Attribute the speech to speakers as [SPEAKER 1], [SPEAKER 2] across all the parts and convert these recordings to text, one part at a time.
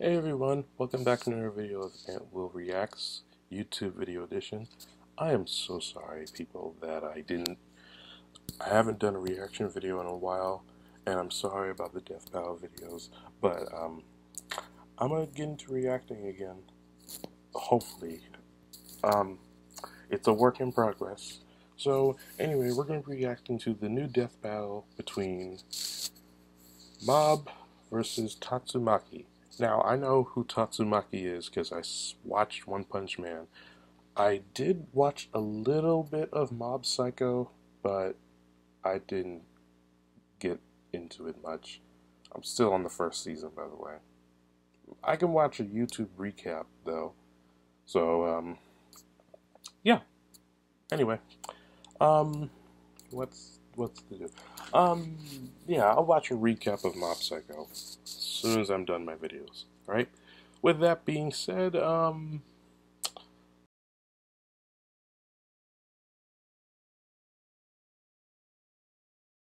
[SPEAKER 1] Hey everyone, welcome back to another video of Ant Will Reacts YouTube video edition. I am so sorry, people, that I haven't done a reaction video in a while, and I'm sorry about the Death Battle videos, but I'm gonna get into reacting again, hopefully. It's a work in progress. So anyway, we're gonna be reacting to the new Death Battle between Mob versus Tatsumaki. Now, I know who Tatsumaki is because I watched One Punch Man. I did watch a little bit of Mob Psycho, but I didn't get into it much. I'm still on the first season, by the way. I can watch a YouTube recap, though. So, yeah. Anyway, what's to do? Yeah, I'll watch a recap of Mob Psycho as soon as I'm done my videos. Alright? With that being said,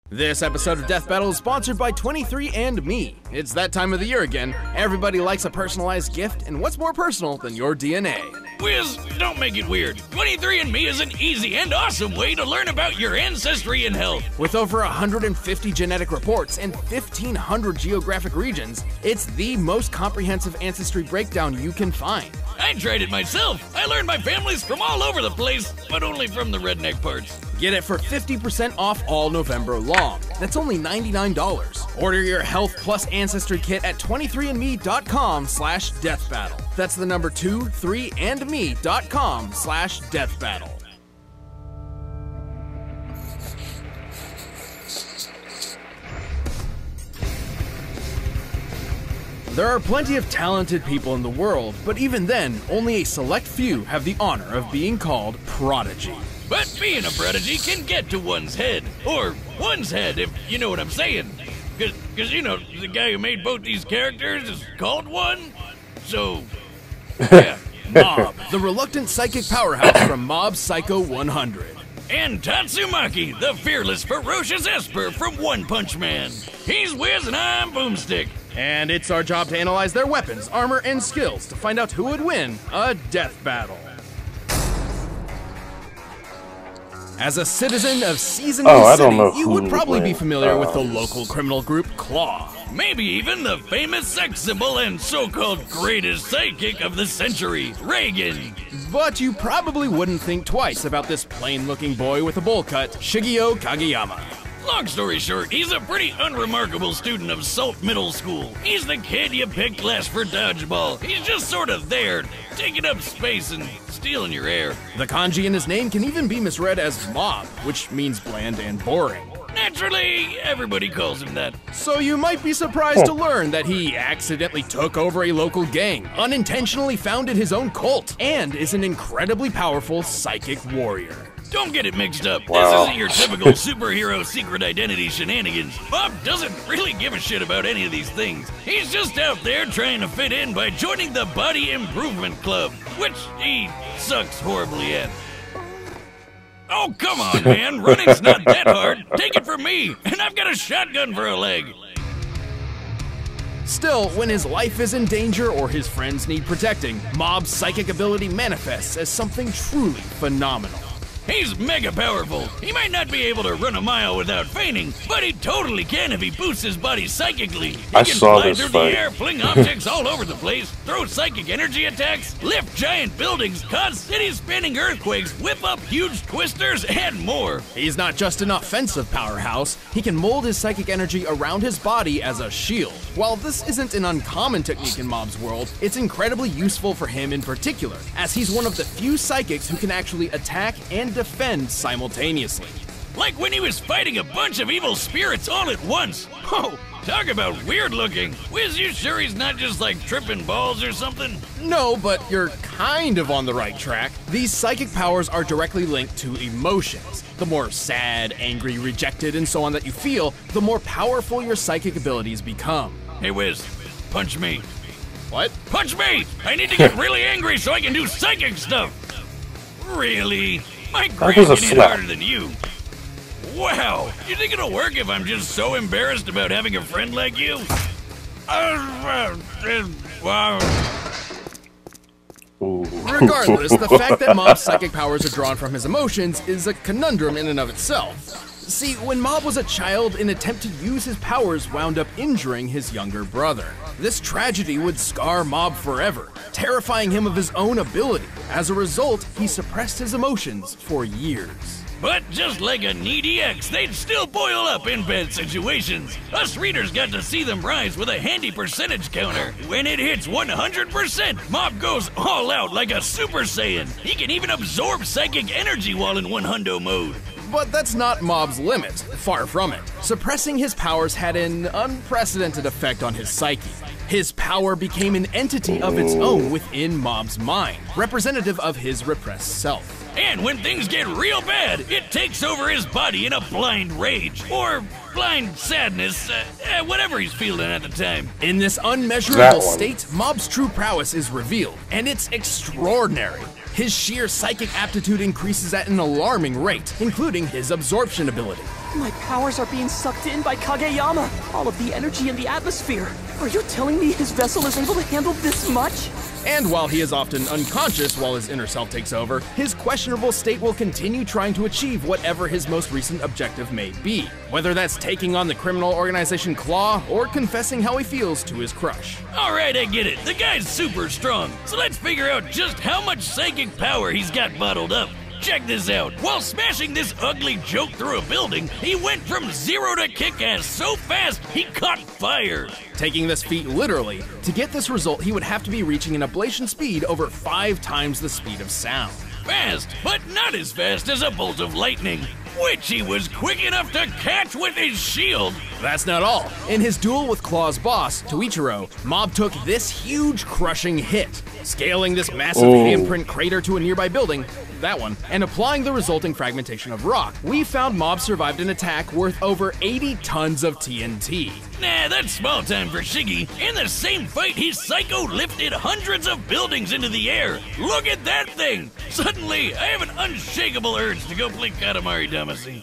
[SPEAKER 2] This episode of Death Battle is sponsored by 23andMe. It's that time of the year again. Everybody likes a personalized gift, and what's more personal than your DNA?
[SPEAKER 3] Wiz, don't make it weird. 23andMe is an easy and awesome way to learn about your ancestry and health.
[SPEAKER 2] With over 150 genetic reports and 1,500 geographic regions, it's the most comprehensive ancestry breakdown you can find.
[SPEAKER 3] I tried it myself. I learned my families from all over the place, but only from the redneck parts.
[SPEAKER 2] Get it for 50% off all November long. That's only $99. Order your Health Plus Ancestry Kit at 23andme.com/deathbattle. That's the number 23andme.com/deathbattle. There are plenty of talented people in the world, but even then, only a select few have the honor of being called prodigy.
[SPEAKER 3] But being a prodigy can get to one's head. Or one's head, if you know what I'm saying. Because you know, the guy who made both these characters is called one. So, yeah.
[SPEAKER 2] Mob, the reluctant psychic powerhouse from Mob Psycho 100.
[SPEAKER 3] And Tatsumaki, the fearless, ferocious Esper from One Punch Man. He's Wiz and I'm Boomstick.
[SPEAKER 2] And it's our job to analyze their weapons, armor, and skills to find out who would win a death battle. As a citizen of Season City, you would probably be familiar with the local criminal group Claw.
[SPEAKER 3] Maybe even the famous sex symbol and so-called greatest psychic of the century, Reagan.
[SPEAKER 2] But you probably wouldn't think twice about this plain-looking boy with a bowl cut, Shigeo Kageyama.
[SPEAKER 3] Long story short, he's a pretty unremarkable student of Salt Middle School. He's the kid you picked last for dodgeball. He's just sort of there, taking up space and stealing your air.
[SPEAKER 2] The kanji in his name can even be misread as Mob, which means bland and boring.
[SPEAKER 3] Naturally, everybody calls him that.
[SPEAKER 2] So you might be surprised to learn that he accidentally took over a local gang, unintentionally founded his own cult, and is an incredibly powerful psychic warrior.
[SPEAKER 3] Don't get it mixed up. Wow. This isn't your typical superhero secret identity shenanigans. Bob doesn't really give a shit about any of these things. He's just out there trying to fit in by joining the Body Improvement Club, which he sucks horribly at. Oh, come on, man. Running's not that hard. Take it from me, and I've got a shotgun for a leg.
[SPEAKER 2] Still, when his life is in danger or his friends need protecting, Mob's psychic ability manifests as something truly phenomenal.
[SPEAKER 3] He's mega powerful. He might not be able to run a mile without fainting, but he totally can if he boosts his body psychically. He can fly through the air, fling objects all over the place, throw psychic energy attacks, lift giant buildings, cause city-spanning earthquakes, whip up huge twisters, and more.
[SPEAKER 2] He's not just an offensive powerhouse, he can mold his psychic energy around his body as a shield. While this isn't an uncommon technique in Mob's world, it's incredibly useful for him in particular, as he's one of the few psychics who can actually attack and defend simultaneously.
[SPEAKER 3] Like when he was fighting a bunch of evil spirits all at once. Oh, talk about weird looking. Wiz, you sure he's not just like tripping balls or something?
[SPEAKER 2] No, but you're kind of on the right track. These psychic powers are directly linked to emotions. The more sad, angry, rejected, and so on that you feel, the more powerful your psychic abilities become.
[SPEAKER 3] Hey Wiz, punch me.
[SPEAKER 2] What?
[SPEAKER 3] Punch me! I need to get really angry so I can do psychic stuff. Really? My brain can hit harder than you. Wow, you think it'll work if I'm just so embarrassed about having a friend like you?
[SPEAKER 1] Ooh.
[SPEAKER 2] Regardless, the fact that Mob's psychic powers are drawn from his emotions is a conundrum in and of itself. See, when Mob was a child, an attempt to use his powers wound up injuring his younger brother. This tragedy would scar Mob forever, terrifying him of his own ability. As a result, he suppressed his emotions for years.
[SPEAKER 3] But just like a needy ex, they'd still boil up in bad situations. Us readers got to see them rise with a handy percentage counter. When it hits 100%, Mob goes all out like a Super Saiyan. He can even absorb psychic energy while in 100 mode.
[SPEAKER 2] But that's not Mob's limit, far from it. Suppressing his powers had an unprecedented effect on his psyche. His power became an entity of its own within Mob's mind, representative of his repressed self.
[SPEAKER 3] And when things get real bad, it takes over his body in a blind rage, or blind sadness, whatever he's feeling at the time.
[SPEAKER 2] In this unmeasurable state, Mob's true prowess is revealed, and it's extraordinary. His sheer psychic aptitude increases at an alarming rate, including his absorption ability.
[SPEAKER 4] My powers are being sucked in by Kageyama. All of the energy in the atmosphere. Are you telling me his vessel is able to handle this much?
[SPEAKER 2] And while he is often unconscious while his inner self takes over, his questionable state will continue trying to achieve whatever his most recent objective may be. Whether that's taking on the criminal organization Claw, or confessing how he feels to his crush.
[SPEAKER 3] Alright, I get it. The guy's super strong. So let's figure out just how much psychic power he's got bottled up. Check this out. While smashing this ugly joke through a building, he went from 0 to kick-ass so fast, he caught fire.
[SPEAKER 2] Taking this feat literally, to get this result, he would have to be reaching an ablation speed over 5 times the speed of sound.
[SPEAKER 3] Fast, but not as fast as a bolt of lightning, which he was quick enough to catch with his shield.
[SPEAKER 2] That's not all. In his duel with Claw's boss, Toichiro, Mob took this huge crushing hit, scaling this massive handprint crater to a nearby building, that one, and applying the resulting fragmentation of rock. We found Mob survived an attack worth over 80 tons of TNT.
[SPEAKER 3] Nah, that's small time for Shiggy. In the same fight, he psycho-lifted hundreds of buildings into the air. Look at that thing! Suddenly, I have an unshakable urge to go play Katamari Damacy.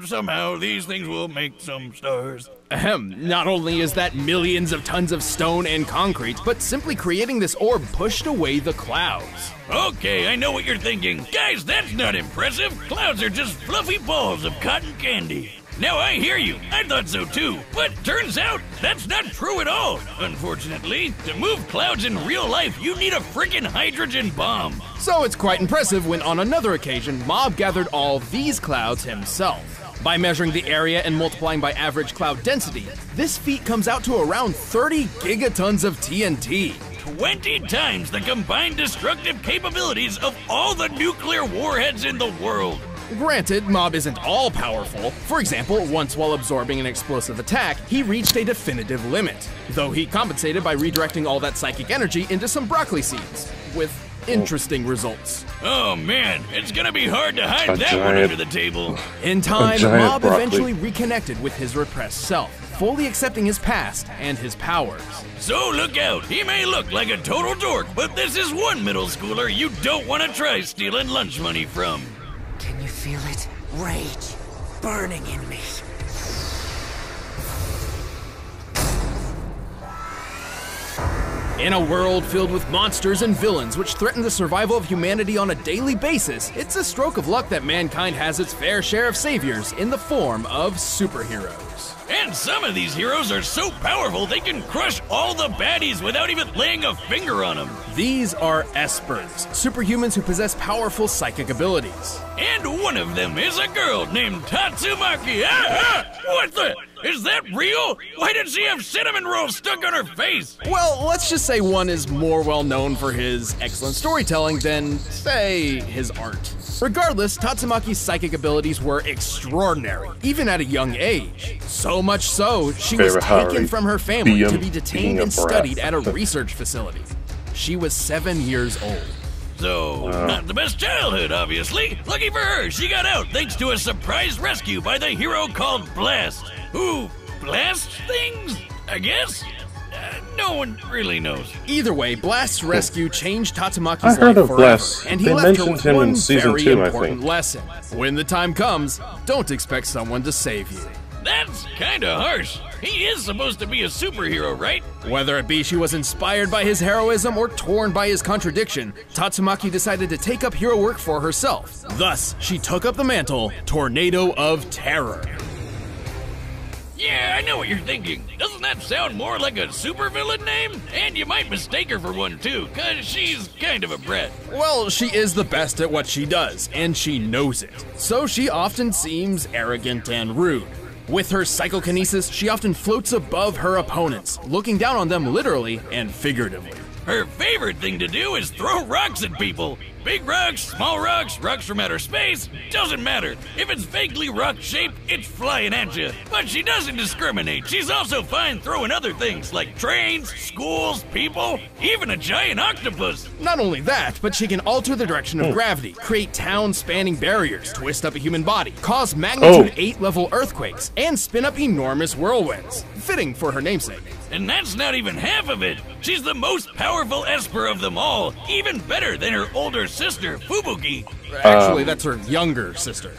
[SPEAKER 3] Somehow, these things will make some stars.
[SPEAKER 2] Not only is that millions of tons of stone and concrete, but simply creating this orb pushed away the clouds.
[SPEAKER 3] Okay, I know what you're thinking. Guys, that's not impressive. Clouds are just fluffy balls of cotton candy. Now I hear you. I thought so too. But turns out that's not true at all. Unfortunately, to move clouds in real life, you need a frickin' hydrogen bomb.
[SPEAKER 2] So it's quite impressive when on another occasion, Mob gathered all these clouds himself. By measuring the area and multiplying by average cloud density, this feat comes out to around 30 gigatons of TNT.
[SPEAKER 3] 20 times the combined destructive capabilities of all the nuclear warheads in the world.
[SPEAKER 2] Granted, Mob isn't all powerful. For example, once while absorbing an explosive attack, he reached a definitive limit, though he compensated by redirecting all that psychic energy into some broccoli seeds, with interesting results.
[SPEAKER 3] Oh man, it's gonna be hard to hide that one under the table.
[SPEAKER 2] In time, Mob eventually reconnected with his repressed self, fully accepting his past and his powers.
[SPEAKER 3] So look out, he may look like a total dork, but this is one middle schooler you don't want to try stealing lunch money from.
[SPEAKER 4] Can you feel it? Rage burning in me.
[SPEAKER 2] In a world filled with monsters and villains which threaten the survival of humanity on a daily basis, it's a stroke of luck that mankind has its fair share of saviors in the form of superheroes.
[SPEAKER 3] And some of these heroes are so powerful they can crush all the baddies without even laying a finger on them.
[SPEAKER 2] These are Espers, superhumans who possess powerful psychic abilities.
[SPEAKER 3] And one of them is a girl named Tatsumaki. What the? Is that real? Why did she have cinnamon rolls stuck on her face?
[SPEAKER 2] Well, let's just say one is more well known for his excellent storytelling than, say, his art. Regardless, Tatsumaki's psychic abilities were extraordinary, even at a young age. So much so, she was taken from her family to be detained and studied at a research facility. She was 7 years old.
[SPEAKER 3] So, not the best childhood, obviously. Lucky for her, she got out thanks to a surprise rescue by the hero called Blast. Who blasts things, I guess? No one really knows.
[SPEAKER 2] Either way, Blast's rescue changed Tatsumaki's life forever, and he left her with one very important lesson. When the time comes, don't expect someone to save you.
[SPEAKER 3] That's kinda harsh. He is supposed to be a superhero, right?
[SPEAKER 2] Whether it be she was inspired by his heroism or torn by his contradiction, Tatsumaki decided to take up hero work for herself. Thus, she took up the mantle, Tornado of Terror.
[SPEAKER 3] Yeah, I know what you're thinking. Doesn't that sound more like a supervillain name? And you might mistake her for one too, cause she's kind of a brat.
[SPEAKER 2] Well, she is the best at what she does, and she knows it. So she often seems arrogant and rude. With her psychokinesis, she often floats above her opponents, looking down on them literally and figuratively.
[SPEAKER 3] Her favorite thing to do is throw rocks at people. Big rocks, small rocks, rocks from outer space, doesn't matter. If it's vaguely rock-shaped, it's flying at you. But she doesn't discriminate. She's also fine throwing other things like trains, schools, people, even a giant octopus.
[SPEAKER 2] Not only that, but she can alter the direction of gravity, create town-spanning barriers, twist up a human body, cause magnitude 8-level earthquakes, and spin up enormous whirlwinds. Fitting for her namesake.
[SPEAKER 3] And that's not even half of it. She's the most powerful Esper of them all, even better than her older sister, Fubuki.
[SPEAKER 2] Actually, that's her younger sister.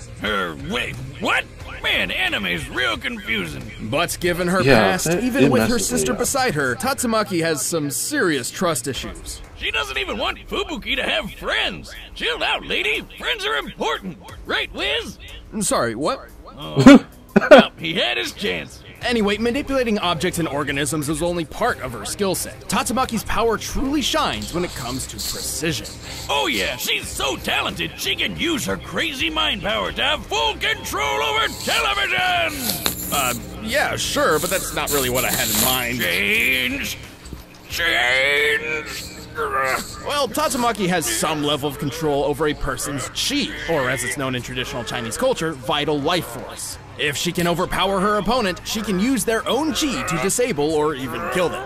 [SPEAKER 3] Wait, what? Man, anime's real confusing.
[SPEAKER 2] But given her past, even with her sister beside her, Tatsumaki has some serious trust issues.
[SPEAKER 3] She doesn't even want Fubuki to have friends. Chill out, lady. Friends are important. Right, Wiz?
[SPEAKER 2] Sorry, what?
[SPEAKER 3] Well, he had his chance.
[SPEAKER 2] Anyway, manipulating objects and organisms is only part of her skill set. Tatsumaki's power truly shines when it comes to precision.
[SPEAKER 3] Oh yeah, she's so talented, she can use her crazy mind power to have full control over television!
[SPEAKER 2] Yeah, sure, but that's not really what I had in mind.
[SPEAKER 3] Change!
[SPEAKER 2] Well, Tatsumaki has some level of control over a person's chi, or as it's known in traditional Chinese culture, vital life force. If she can overpower her opponent, she can use their own chi to disable or even kill them.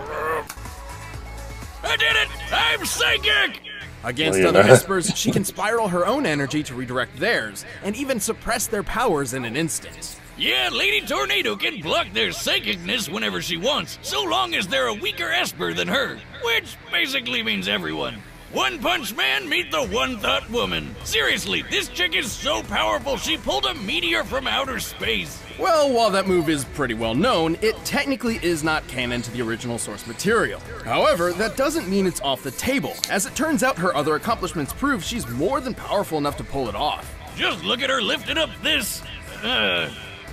[SPEAKER 3] I did it! I'm psychic!
[SPEAKER 2] Against other Espers, she can spiral her own energy to redirect theirs, and even suppress their powers in an instant.
[SPEAKER 3] Yeah, Lady Tornado can block their psychicness whenever she wants, so long as they're a weaker Esper than her, which basically means everyone. One Punch Man, meet the One Thought Woman. Seriously, this chick is so powerful she pulled a meteor from outer space.
[SPEAKER 2] Well, while that move is pretty well known, it technically is not canon to the original source material. However, that doesn't mean it's off the table. As it turns out, her other accomplishments prove she's more than powerful enough to pull it off.
[SPEAKER 3] Just look at her lifting up this,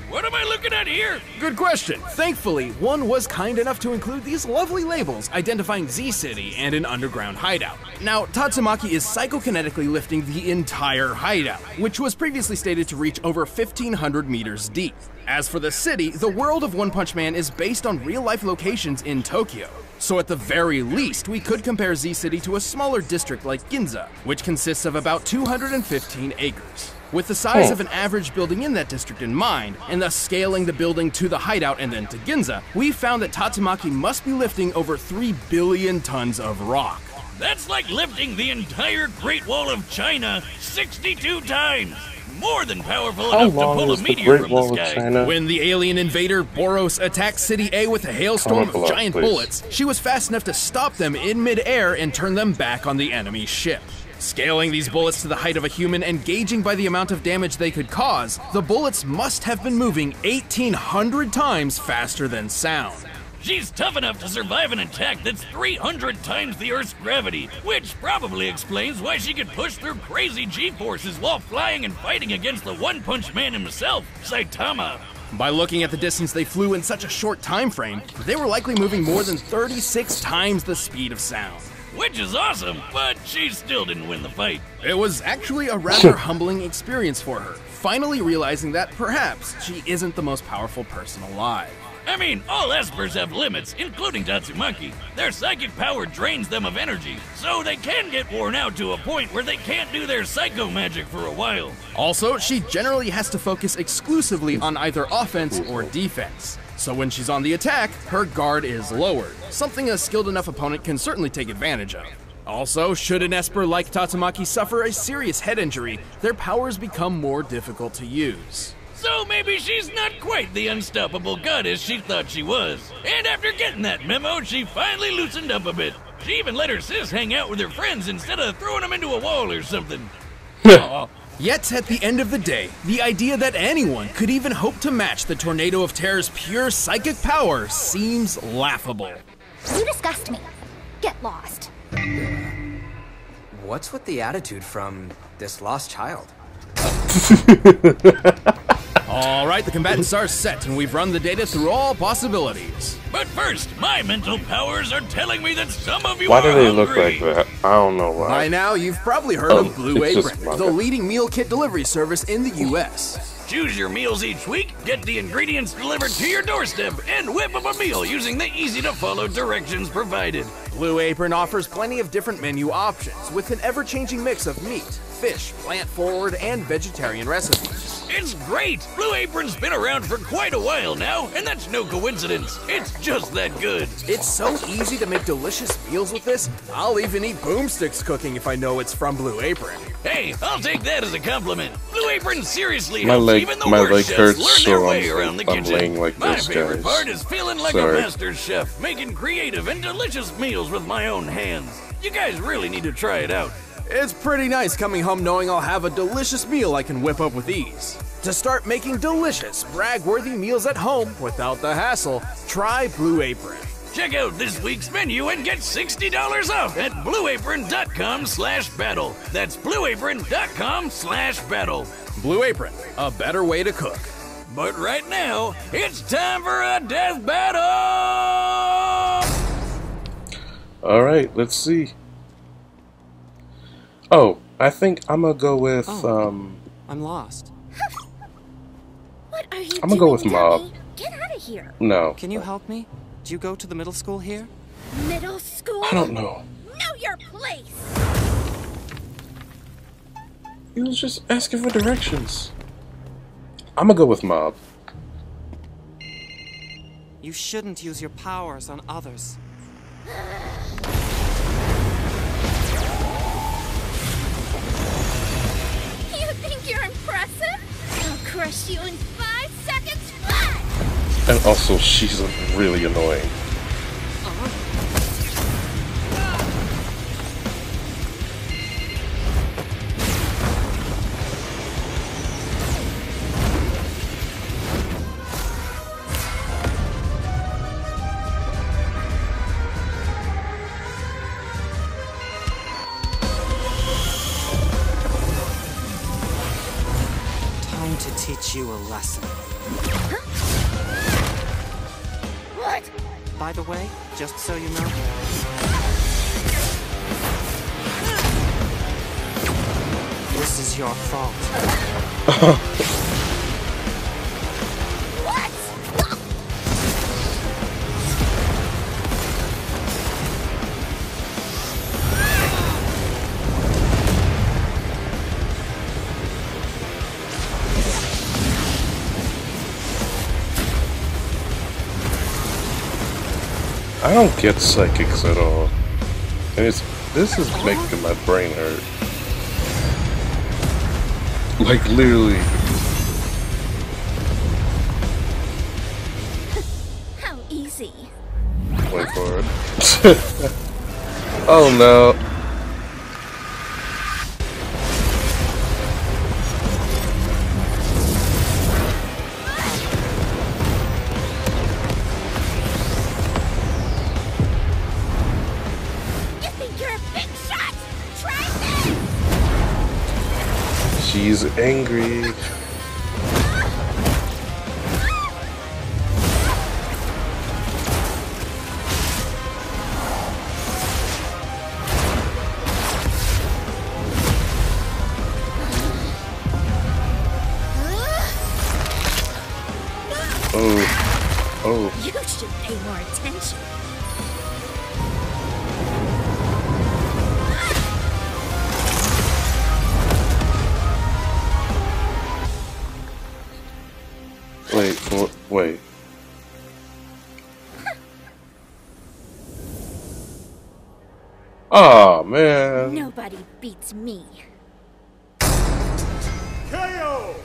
[SPEAKER 3] what am I looking at here?
[SPEAKER 2] Good question. Thankfully, one was kind enough to include these lovely labels identifying Z-City and an underground hideout. Now, Tatsumaki is psychokinetically lifting the entire hideout, which was previously stated to reach over 1,500 meters deep. As for the city, the world of One Punch Man is based on real-life locations in Tokyo. So at the very least, we could compare Z-City to a smaller district like Ginza, which consists of about 215 acres. With the size of an average building in that district in mind, and thus scaling the building to the hideout and then to Ginza, we found that Tatsumaki must be lifting over 3 billion tons of rock.
[SPEAKER 3] That's like lifting the entire Great Wall of China 62 times! More than powerful enough to pull a meteor from the sky.
[SPEAKER 2] When the alien invader Boros attacked City A with a hailstorm of giant bullets, she was fast enough to stop them in mid-air and turn them back on the enemy ship. Scaling these bullets to the height of a human and gauging by the amount of damage they could cause, the bullets must have been moving 1,800 times faster than sound.
[SPEAKER 3] She's tough enough to survive an attack that's 300 times the Earth's gravity, which probably explains why she could push through crazy G-forces while flying and fighting against the One Punch Man himself, Saitama.
[SPEAKER 2] By looking at the distance they flew in such a short time frame, they were likely moving more than 36 times the speed of sound.
[SPEAKER 3] Which is awesome, but she still didn't win the fight.
[SPEAKER 2] It was actually a rather humbling experience for her, finally realizing that perhaps she isn't the most powerful person alive.
[SPEAKER 3] I mean, all Espers have limits, including Tatsumaki. Their psychic power drains them of energy, so they can get worn out to a point where they can't do their psycho magic for a while.
[SPEAKER 2] Also, she generally has to focus exclusively on either offense or defense. So when she's on the attack, her guard is lowered, something a skilled enough opponent can certainly take advantage of. Also, should an Esper like Tatsumaki suffer a serious head injury, their powers become more difficult to use.
[SPEAKER 3] So maybe she's not quite the unstoppable goddess she thought she was. And after getting that memo, she finally loosened up a bit. She even let her sis hang out with her friends instead of throwing them into a wall or something. Aw,
[SPEAKER 2] Yet, at the end of the day, the idea that anyone could even hope to match the Tornado of Terror's pure psychic power seems laughable.
[SPEAKER 5] You disgust me. Get lost.
[SPEAKER 6] What's with the attitude from this lost child?
[SPEAKER 2] Alright, the combatants are set, and we've run the data through all possibilities.
[SPEAKER 3] But first, my mental powers are telling me that some of you
[SPEAKER 1] Why
[SPEAKER 3] are
[SPEAKER 1] do they look
[SPEAKER 3] hungry.
[SPEAKER 1] like that? I don't know why.
[SPEAKER 2] By now, you've probably heard
[SPEAKER 1] Oh,
[SPEAKER 2] of Blue
[SPEAKER 1] it's just
[SPEAKER 2] Apron,
[SPEAKER 1] manga.
[SPEAKER 2] the leading meal kit delivery service in the US.
[SPEAKER 3] Choose your meals each week, get the ingredients delivered to your doorstep, and whip up a meal using the easy-to-follow directions provided.
[SPEAKER 2] Blue Apron offers plenty of different menu options with an ever-changing mix of meat, fish, plant-forward, and vegetarian recipes.
[SPEAKER 3] It's great! Blue Apron's been around for quite a while now, and that's no coincidence. It's just that good.
[SPEAKER 2] It's so easy to make delicious meals with this, I'll even eat boomsticks cooking if I know it's from Blue Apron.
[SPEAKER 3] Hey, I'll take that as a compliment. Blue Apron seriously
[SPEAKER 1] My
[SPEAKER 3] helps
[SPEAKER 1] leg-
[SPEAKER 3] even the
[SPEAKER 1] my
[SPEAKER 3] worst
[SPEAKER 1] leg
[SPEAKER 3] chefs
[SPEAKER 1] hurts,
[SPEAKER 3] learn
[SPEAKER 1] so
[SPEAKER 3] their way
[SPEAKER 1] I'm-
[SPEAKER 3] around the
[SPEAKER 1] I'm
[SPEAKER 3] kitchen.
[SPEAKER 1] laying like
[SPEAKER 3] my
[SPEAKER 1] this,
[SPEAKER 3] favorite
[SPEAKER 1] guys.
[SPEAKER 3] part is feeling like
[SPEAKER 1] Sorry.
[SPEAKER 3] a master chef, making creative and delicious meals with my own hands. You guys really need to try it out.
[SPEAKER 2] It's pretty nice coming home knowing I'll have a delicious meal I can whip up with ease. To start making delicious, brag-worthy meals at home without the hassle, try Blue Apron.
[SPEAKER 3] Check out this week's menu and get $60 off at blueapron.com/battle. That's blueapron.com/battle.
[SPEAKER 2] Blue Apron, a better way to cook.
[SPEAKER 3] But right now, it's time for a death battle!
[SPEAKER 1] Alright, let's see. Oh, I think I'm gonna go with,
[SPEAKER 4] I'm lost.
[SPEAKER 5] What are you
[SPEAKER 1] I'm gonna go with
[SPEAKER 5] doing,
[SPEAKER 1] Mob.
[SPEAKER 5] dummy? Get out of here.
[SPEAKER 1] No.
[SPEAKER 4] Can you help me? Do you go to the middle school here?
[SPEAKER 5] Middle school?
[SPEAKER 1] I don't know.
[SPEAKER 5] Know your place.
[SPEAKER 1] He was just asking for directions. I'm gonna go with Mob.
[SPEAKER 4] You shouldn't use your powers on others.
[SPEAKER 5] You think you're impressive? I'll crush you in 5 seconds flat.
[SPEAKER 1] And also, she's really annoying.
[SPEAKER 4] Time to teach you a lesson.
[SPEAKER 5] What?
[SPEAKER 4] By the way, just so you know, this is your fault.
[SPEAKER 5] What?
[SPEAKER 1] I don't get psychics at all. And this is making my brain hurt. Like, literally.
[SPEAKER 5] How easy.
[SPEAKER 1] Wait for it. Oh no.
[SPEAKER 5] You think you're a big shot? Try this.
[SPEAKER 1] She's angry. Oh. Oh.
[SPEAKER 5] You should pay more attention.
[SPEAKER 1] Wait. Oh man.
[SPEAKER 5] Nobody beats me.
[SPEAKER 7] KO!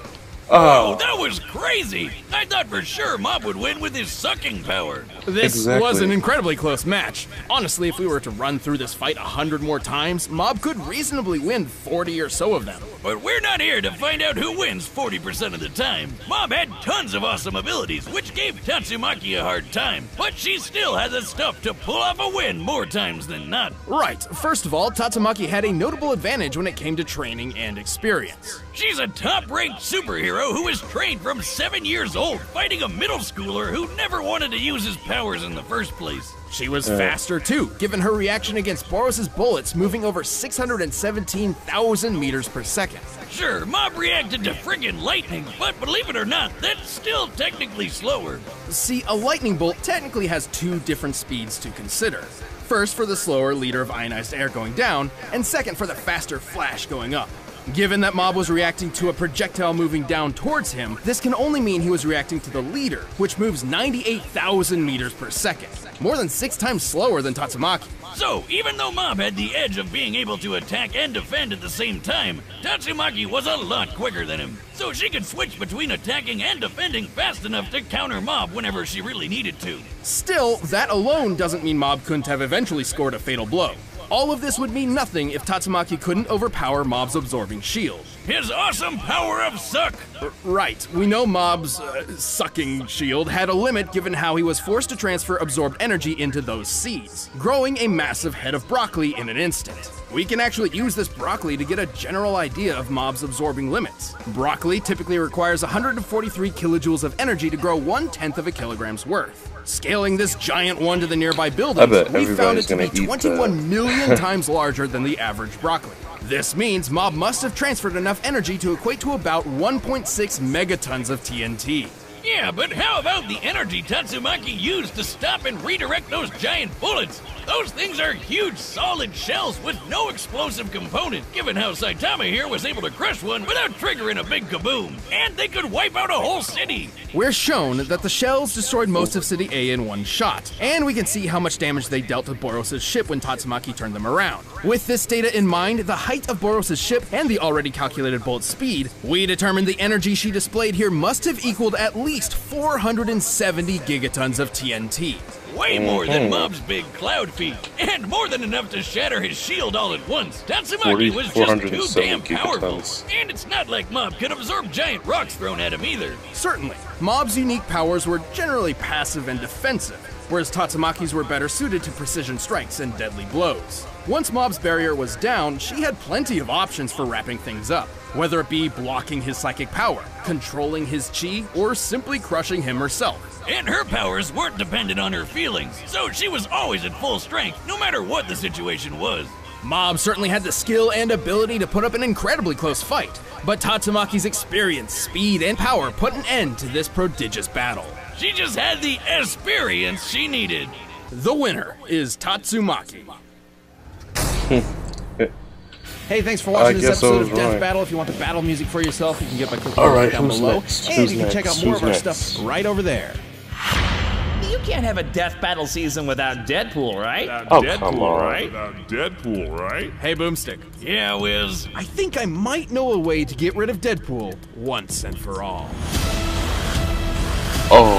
[SPEAKER 3] Oh, that was crazy! I thought for sure Mob would win with his sucking power.
[SPEAKER 2] This was an incredibly close match. Honestly, if we were to run through this fight 100 more times, Mob could reasonably win 40 or so of them.
[SPEAKER 3] But we're not here to find out who wins 40% of the time. Mob had tons of awesome abilities, which gave Tatsumaki a hard time, but she still had the stuff to pull off a win more times than not.
[SPEAKER 2] Right. First of all, Tatsumaki had a notable advantage when it came to training and experience.
[SPEAKER 3] She's a top-ranked superhero who was trained from 7 years old, fighting a middle schooler who never wanted to use his powers in the first place.
[SPEAKER 2] She was faster too, given her reaction against Boros' bullets moving over 617,000 meters per second.
[SPEAKER 3] Sure, Mob reacted to friggin' lightning, but believe it or not, that's still technically slower.
[SPEAKER 2] See, a lightning bolt technically has two different speeds to consider. First for the slower liter of ionized air going down, and second for the faster flash going up. Given that Mob was reacting to a projectile moving down towards him, this can only mean he was reacting to the leader, which moves 98,000 meters per second, more than 6 times slower than Tatsumaki.
[SPEAKER 3] So, even though Mob had the edge of being able to attack and defend at the same time, Tatsumaki was a lot quicker than him. So she could switch between attacking and defending fast enough to counter Mob whenever she really needed to.
[SPEAKER 2] Still, that alone doesn't mean Mob couldn't have eventually scored a fatal blow. All of this would mean nothing if Tatsumaki couldn't overpower Mob's absorbing shield.
[SPEAKER 3] His awesome power of suck!
[SPEAKER 2] Right, we know Mob's sucking shield had a limit given how he was forced to transfer absorbed energy into those seeds, growing a massive head of broccoli in an instant. We can actually use this broccoli to get a general idea of Mob's absorbing limits. Broccoli typically requires 143 kilojoules of energy to grow 1/10 of a kilogram's worth. Scaling this giant one to the nearby buildings, we found it to be 21 million times larger than the average broccoli. This means Mob must have transferred enough energy to equate to about 1.6 megatons of TNT.
[SPEAKER 3] Yeah, but how about the energy Tatsumaki used to stop and redirect those giant bullets? Those things are huge solid shells with no explosive component, given how Saitama here was able to crush one without triggering a big kaboom. And they could wipe out a whole city.
[SPEAKER 2] We're shown that the shells destroyed most of City A in one shot, and we can see how much damage they dealt to Boros' ship when Tatsumaki turned them around. With this data in mind, the height of Boros' ship, and the already calculated bolt speed, we determined the energy she displayed here must have equaled at least 470 gigatons of TNT.
[SPEAKER 3] Way more than Mob's big cloud feet, and more than enough to shatter his shield all at once. Tatsumaki was just too damn powerful, and it's not like Mob could absorb giant rocks thrown at him either.
[SPEAKER 2] Certainly, Mob's unique powers were generally passive and defensive, whereas Tatsumaki's were better suited to precision strikes and deadly blows. Once Mob's barrier was down, she had plenty of options for wrapping things up, whether it be blocking his psychic power, controlling his chi, or simply crushing him herself.
[SPEAKER 3] And her powers weren't dependent on her feelings, so she was always at full strength, no matter what the situation was.
[SPEAKER 2] Mob certainly had the skill and ability to put up an incredibly close fight, but Tatsumaki's experience, speed, and power put an end to this prodigious battle.
[SPEAKER 3] She just had the experience she needed.
[SPEAKER 2] The winner is Tatsumaki. Hey, thanks for watching this episode of Death Battle. If you want the battle music for yourself, you can get by clicking down below. And you can check out more of our stuff right over there.
[SPEAKER 7] You can't have a death battle season without Deadpool, right?
[SPEAKER 1] Come on.
[SPEAKER 8] Deadpool, right?
[SPEAKER 2] Hey, Boomstick.
[SPEAKER 3] Yeah, Wiz.
[SPEAKER 2] I think I might know a way to get rid of Deadpool once and for all.
[SPEAKER 1] Oh.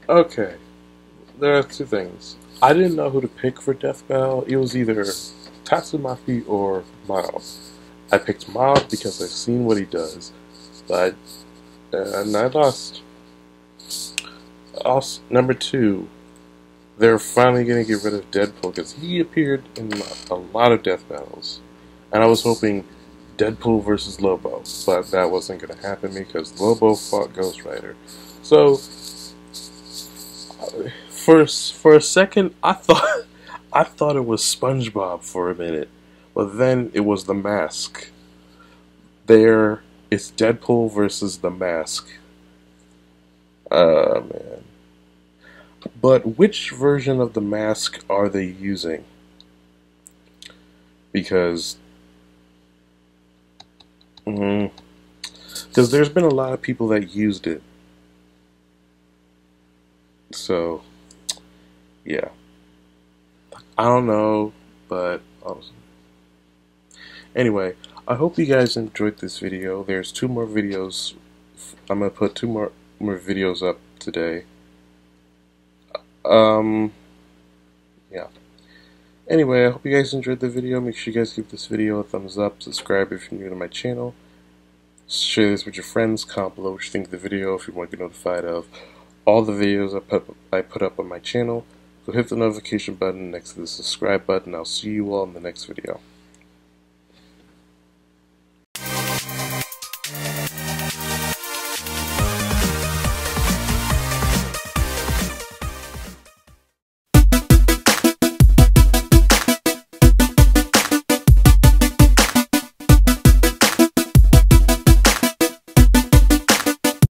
[SPEAKER 1] Okay. There are two things. I didn't know who to pick for Death Battle. It was either Tatsumaki or Mob. I picked Mob because I've seen what he does, but and I lost. Also, number two, they're finally going to get rid of Deadpool because he appeared in a lot of Death Battles, and I was hoping Deadpool versus Lobo, but that wasn't going to happen because Lobo fought Ghost Rider. So for a second, I thought it was SpongeBob for a minute, but then it was the Mask. There, it's Deadpool versus the Mask. Man. But which version of the Mask are they using? Because there's been a lot of people that used it. So yeah. I don't know, but anyway, I hope you guys enjoyed this video. There's 2 more videos. I'm gonna put 2 more videos up today. Yeah. Anyway, I hope you guys enjoyed the video. Make sure you guys give this video a thumbs up. Subscribe if you're new to my channel. Share this with your friends. Comment below what you think of the video if you want to get notified of all the videos I put up on my channel. So hit the notification button next to the subscribe button. I'll see you all in the next video.